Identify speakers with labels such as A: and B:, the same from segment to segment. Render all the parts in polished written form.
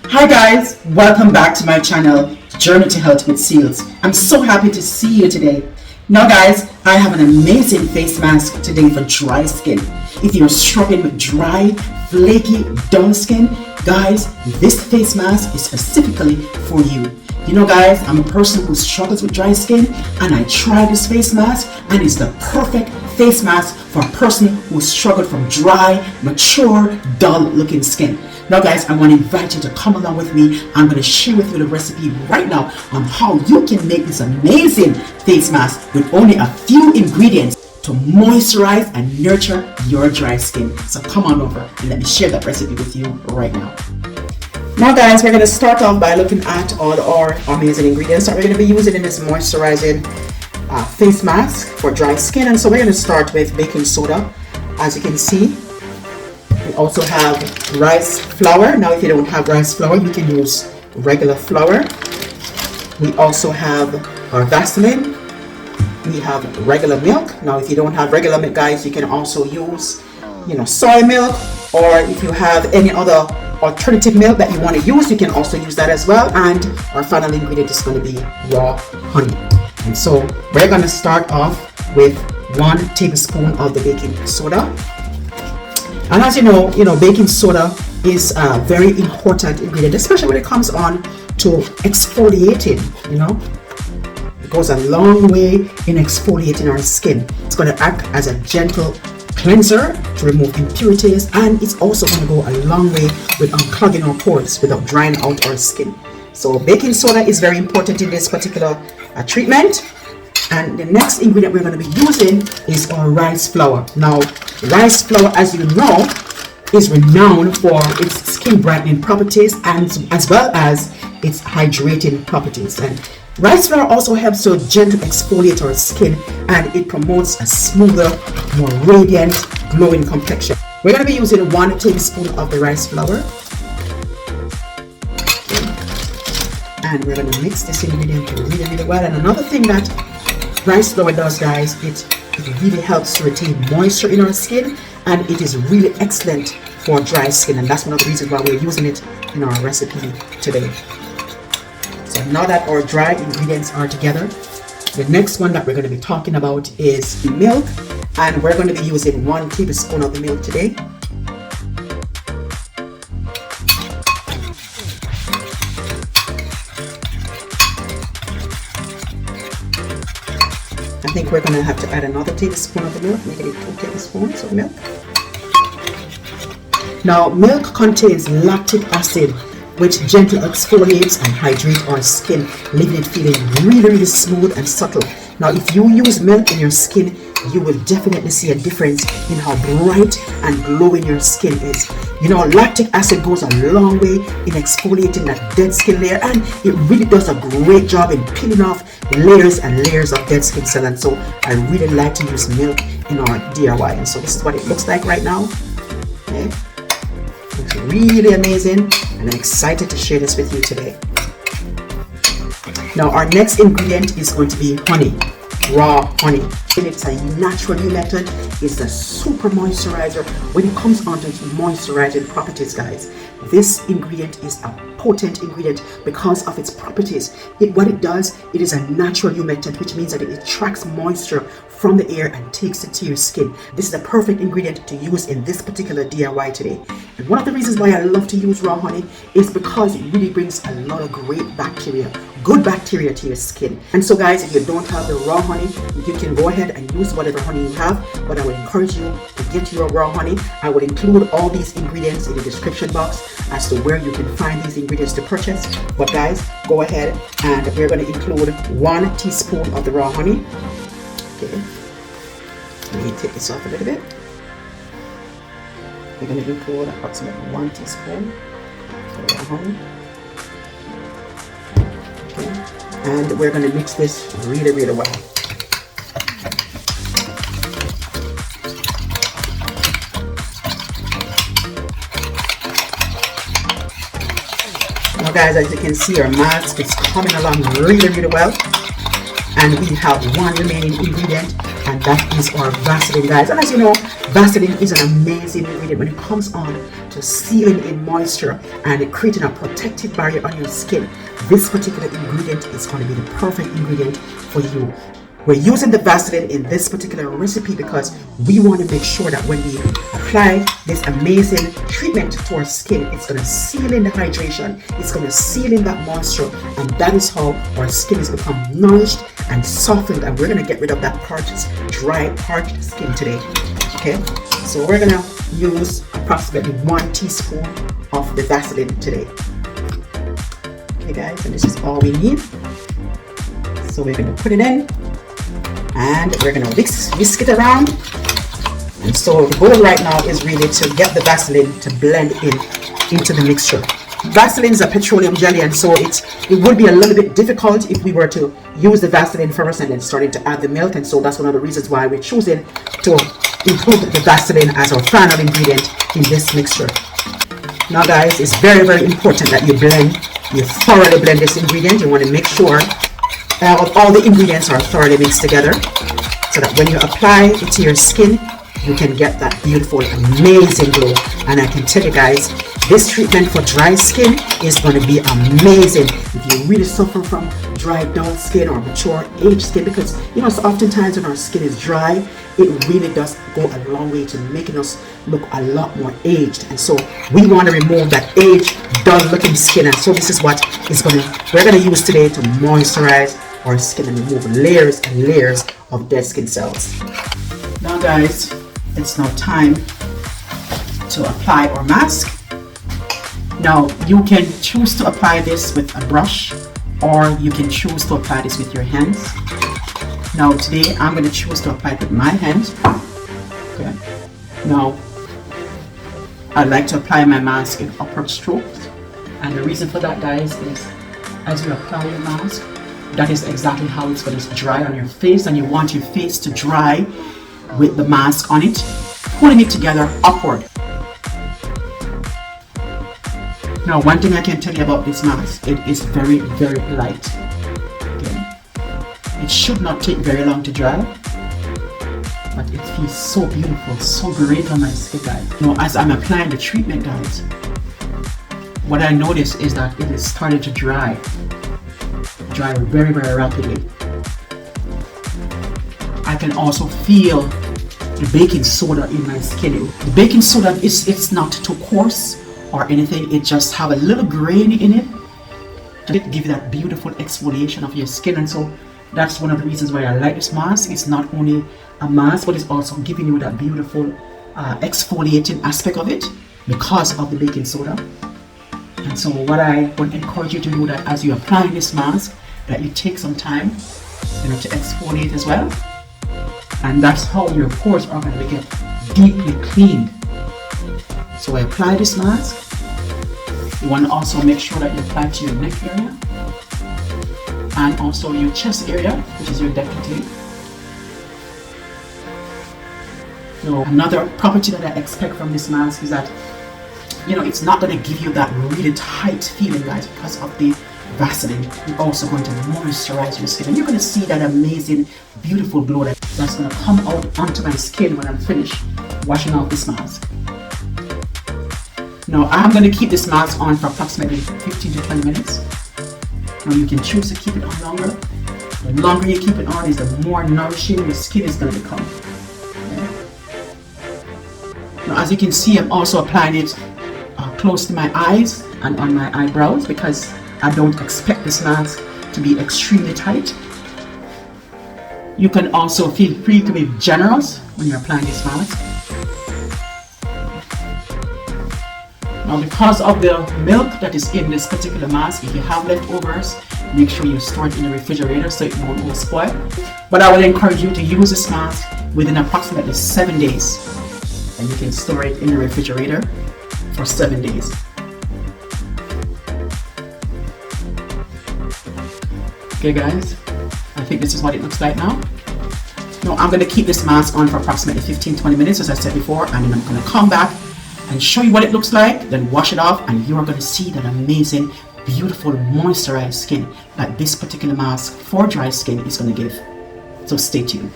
A: Hi guys, welcome back to my channel, Journey to Health with Ceels. I'm so happy to see you today. Now guys, I have an amazing face mask today for dry skin. If you're struggling with dry, flaky, dull skin, guys, this face mask is specifically for you. You know guys, I'm a person who struggles with dry skin and I tried this face mask and it's the perfect face mask for a person who struggled from dry, mature, dull looking skin. Now guys, I want to invite you to come along with me. I'm going to share with you the recipe right now on how you can make this amazing face mask with only a few ingredients to moisturize and nurture your dry skin. So come on over and let me share that recipe with you right now. Now guys, we're going to start off by looking at all our amazing ingredients that we're going to be using in this moisturizing face mask for dry skin. And so we're going to start with baking soda. As you can see, we also have rice flour. Now if you don't have rice flour, you can use regular flour. We also have our Vaseline. We have regular milk. Now if you don't have regular milk, guys, you can also use soy milk, or if you have any other alternative milk that you want to use, you can also use that as well. And our final ingredient is going to be raw honey. And so we're going to start off with 1 tablespoon of the baking soda. And as you know, baking soda is a very important ingredient, especially when it comes on to exfoliating. It goes a long way in exfoliating our skin. It's going to act as a gentle cleanser to remove impurities, and it's also going to go a long way with unclogging our pores without drying out our skin. So baking soda is very important in this particular treatment. And the next ingredient we're going to be using is our rice flour. Now rice flour, as you know, is renowned for its skin brightening properties and as well as its hydrating properties. And rice flour also helps to gently exfoliate our skin, and it promotes a smoother, more radiant, glowing complexion. We're going to be using 1 tablespoon of the rice flour. And we're going to mix this ingredient really well. And another thing that rice flour does, guys, it really helps to retain moisture in our skin, and it is really excellent for dry skin. And that's one of the reasons why we're using it in our recipe today. So now that our dry ingredients are together, the next one that we're going to be talking about is milk, and we're going to be using 1 tablespoon of the milk today. I think we're going to have to add another tablespoon of the milk, making it 2 tablespoons of milk. Now milk contains lactic acid, which gently exfoliates and hydrates our skin, leaving it feeling really smooth and subtle. Now if you use milk in your skin, you will definitely see a difference in how bright and glowing your skin is. Lactic acid goes a long way in exfoliating that dead skin layer, and it really does a great job in peeling off layers and layers of dead skin cells. And so I really like to use milk in our DIY. And so this is what it looks like right now. Okay. It's really amazing, and I'm excited to share this with you today. Now our next ingredient is going to be honey, raw honey. And it's a natural method. It's a super moisturizer when it comes onto its moisturizing properties, guys. This ingredient is a potent ingredient because of its properties. What it does, it is a natural humectant, which means that it attracts moisture from the air and takes it to your skin. This is a perfect ingredient to use in this particular DIY today. And one of the reasons why I love to use raw honey is because it really brings a lot of great bacteria, good bacteria to your skin. And so guys, if you don't have the raw honey, you can go ahead and use whatever honey you have, but I would encourage you to get your raw honey. I will include all these ingredients in the description box as to where you can find these ingredients to purchase. But guys, go ahead, and we're going to include 1 teaspoon of the raw honey. Okay, let me take this off a little bit. We're going to include approximately 1 teaspoon of raw honey. Okay. And we're going to mix this really well. Now guys, as you can see, our mask is coming along really well. And we have 1 remaining ingredient, and that is our Vaseline, guys. And as you know, Vaseline is an amazing ingredient when it comes on to sealing in moisture and creating a protective barrier on your skin. This particular ingredient is going to be the perfect ingredient for you. We're using the Vaseline in this particular recipe because we want to make sure that when we apply this amazing treatment to our skin, it's going to seal in the hydration, it's going to seal in that moisture, and that is how our skin is become nourished and softened, and we're going to get rid of that dry, parched skin today. Okay, so we're going to use approximately 1 teaspoon of the Vaseline today. Okay guys, and this is all we need. So we're going to put it in, and we're going to whisk it around. And so the goal right now is really to get the Vaseline to blend into the mixture. Vaseline is a petroleum jelly, and so it would be a little bit difficult if we were to use the Vaseline first and then starting to add the milk, and so that's one of the reasons why we're choosing to include the Vaseline as our final ingredient in this mixture. Now guys, it's very, very important that you thoroughly blend this ingredient. You want to make sure all the ingredients are thoroughly mixed together so that when you apply it to your skin, you can get that beautiful, amazing glow. And I can tell you guys, this treatment for dry skin is going to be amazing if you really suffer from dry, dull skin or mature, aged skin, because so oftentimes when our skin is dry, it really does go a long way to making us look a lot more aged. And so we want to remove that aged, dull looking skin, and so this is what we're going to use today to moisturize our skin and remove layers and layers of dead skin cells. Now guys, it's now time to apply our mask. Now you can choose to apply this with a brush, or you can choose to apply this with your hands. Now today I'm going to choose to apply it with my hands. Okay. Now I like to apply my mask in upward strokes, and the reason for that guys is as you apply your mask, that is exactly how it's going to dry on your face, and you want your face to dry with the mask on it, pulling it together upward. Now one thing I can tell you about this mask, it is very, very light. Okay. It should not take very long to dry, but it feels so beautiful, so great on my skin guys. As I'm applying the treatment guys, what I notice is that it is starting to dry very, very rapidly. I can also feel the baking soda in my skin. The baking soda it's not too coarse or anything, it just have a little grain in it to give you that beautiful exfoliation of your skin. And so that's one of the reasons why I like this mask. It's not only a mask, but it's also giving you that beautiful exfoliating aspect of it because of the baking soda. And so what I would encourage you to do, that as you apply this mask, that you take some time to exfoliate as well, and that's how your pores are going to get deeply cleaned. So I apply this mask. You want to also make sure that you apply to your neck area and also your chest area, which is your décolleté. Now, another property that I expect from this mask is that it's not going to give you that really tight feeling guys because of the Vaseline. You're also going to moisturize your skin, and you're going to see that amazing, beautiful glow that's going to come out onto my skin when I'm finished washing off this mask. Now I'm going to keep this mask on for approximately 15 to 20 minutes. Now you can choose to keep it on longer. The longer you keep it on is the more nourishing your skin is going to become. Okay. Now as you can see, I'm also applying it close to my eyes and on my eyebrows because I don't expect this mask to be extremely tight. You can also feel free to be generous when you're applying this mask. Now because of the milk that is in this particular mask, if you have leftovers, make sure you store it in the refrigerator so it won't go spoil. But I would encourage you to use this mask within approximately 7 days, and you can store it in the refrigerator for 7 days. Okay guys, I think this is what it looks like now. Now I'm going to keep this mask on for approximately 15-20 minutes as I said before, and then I'm going to come back and show you what it looks like, then wash it off, and you are going to see that amazing, beautiful moisturized skin that this particular mask for dry skin is going to give. So stay tuned.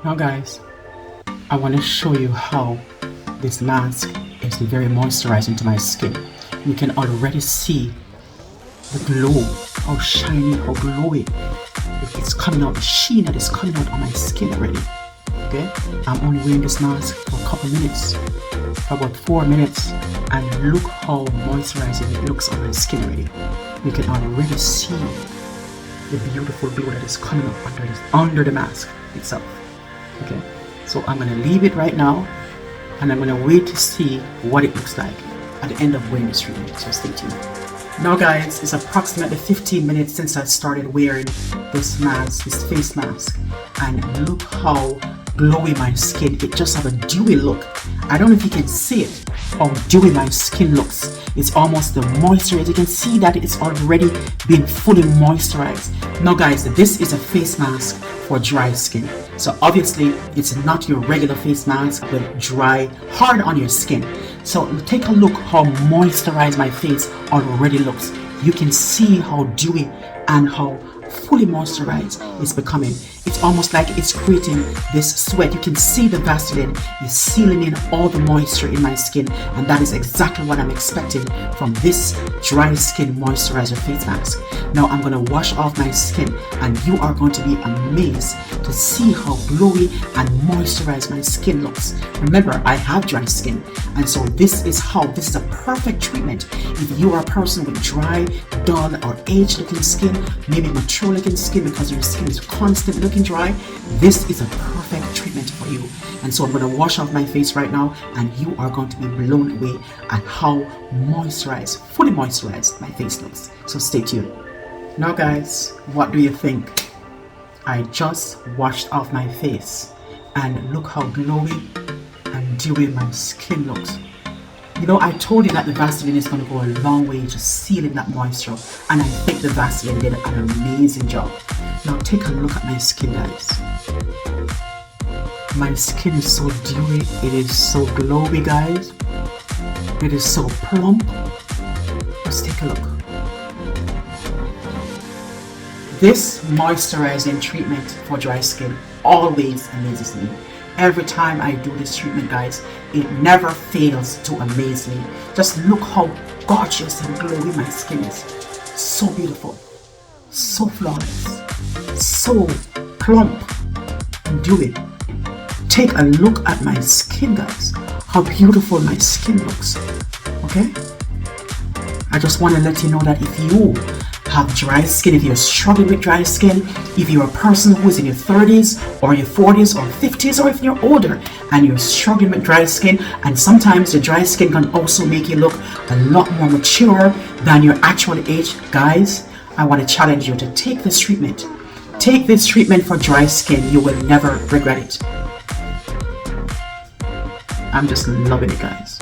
A: Now guys, I want to show you how this mask is very moisturizing to my skin. You can already see the glow, how shiny, how glowy it's coming out, the sheen that is coming out on my skin already. Okay, I'm only wearing this mask for a couple minutes, for about 4 minutes, and look how moisturizing it looks on my skin already. You can already see the beautiful glow that is coming up under the mask itself. Okay, so I'm gonna leave it right now, and I'm gonna wait to see what it looks like at the end of wearing this treatment. So stay tuned. Now guys, it's approximately 15 minutes since I started wearing this mask, this face mask, and look how glowy my skin. It just have a dewy look. I don't know if you can see it, how dewy my skin looks. It's almost the moisture. You can see that it's already been fully moisturized. Now guys, this is a face mask for dry skin. So obviously it's not your regular face mask, but dry, hard on your skin. So take a look how moisturized my face already looks. You can see how dewy and how fully moisturized it's becoming. It's almost like it's creating this sweat. You can see the Vaseline is sealing in all the moisture in my skin, and that is exactly what I'm expecting from this dry skin moisturizer face mask. Now I'm going to wash off my skin, and you are going to be amazed to see how glowy and moisturized my skin looks. Remember, I have dry skin, and so this is a perfect treatment if you are a person with dry, dull, or aged looking skin, maybe mature looking skin because your skin is constantly looking dry. This is a perfect treatment for you. And so I'm going to wash off my face right now, and you are going to be blown away at how moisturized, fully moisturized my face looks. So stay tuned. Now guys, what do you think? I just washed off my face, and look how glowy and dewy my skin looks. You know, I told you that the Vaseline is going to go a long way to sealing that moisture, and I think the Vaseline did an amazing job. Now take a look at my skin, guys. My skin is so dewy, it is so glowy, guys. It is so plump. Let's take a look. This moisturizing treatment for dry skin always amazes me. Every time I do this treatment, guys, it never fails to amaze me. Just look how gorgeous and glowy my skin is. So beautiful, so flawless, so plump and dewy. Take a look at my skin, guys, how beautiful my skin looks. Okay, I just want to let you know that if you have dry skin, if you're struggling with dry skin, if you're a person who is in your 30s or your 40s or 50s, or if you're older and you're struggling with dry skin, and sometimes your dry skin can also make you look a lot more mature than your actual age, guys, I want to challenge you to take this treatment. Take this treatment for dry skin. You will never regret it. I'm just loving it, guys.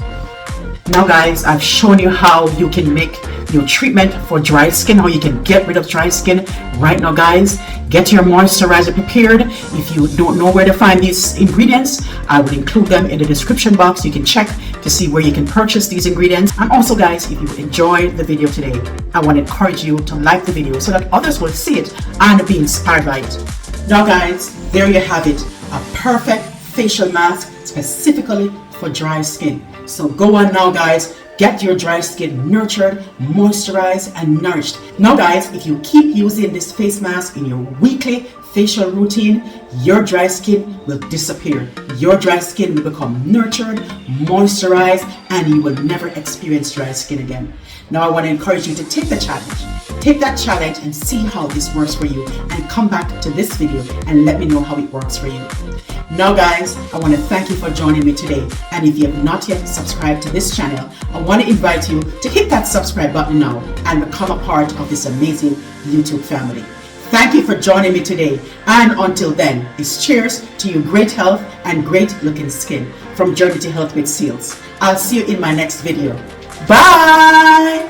A: Now guys, I've shown you how you can make your treatment for dry skin, how you can get rid of dry skin. Right now guys, get your moisturizer prepared. If you don't know where to find these ingredients, I will include them in the description box. You can check to see where you can purchase these ingredients. And also guys, if you enjoyed the video today, I want to encourage you to like the video so that others will see it and be inspired by it. Now guys, there you have it, a perfect facial mask specifically for dry skin. So go on now guys, get your dry skin nurtured, moisturized, and nourished. Now guys, if you keep using this face mask in your weekly facial routine, your dry skin will disappear. Your dry skin will become nurtured, moisturized, and you will never experience dry skin again. Now I want to encourage you to take the challenge. Take that challenge and see how this works for you, and come back to this video and let me know how it works for you. Now guys, I want to thank you for joining me today, and if you have not yet subscribed to this channel, I want to invite you to hit that subscribe button now and become a part of this amazing YouTube family. Thank you for joining me today, and until then, it's cheers to your great health and great looking skin from Journey to Health with Ceels. I'll see you in my next video. Bye!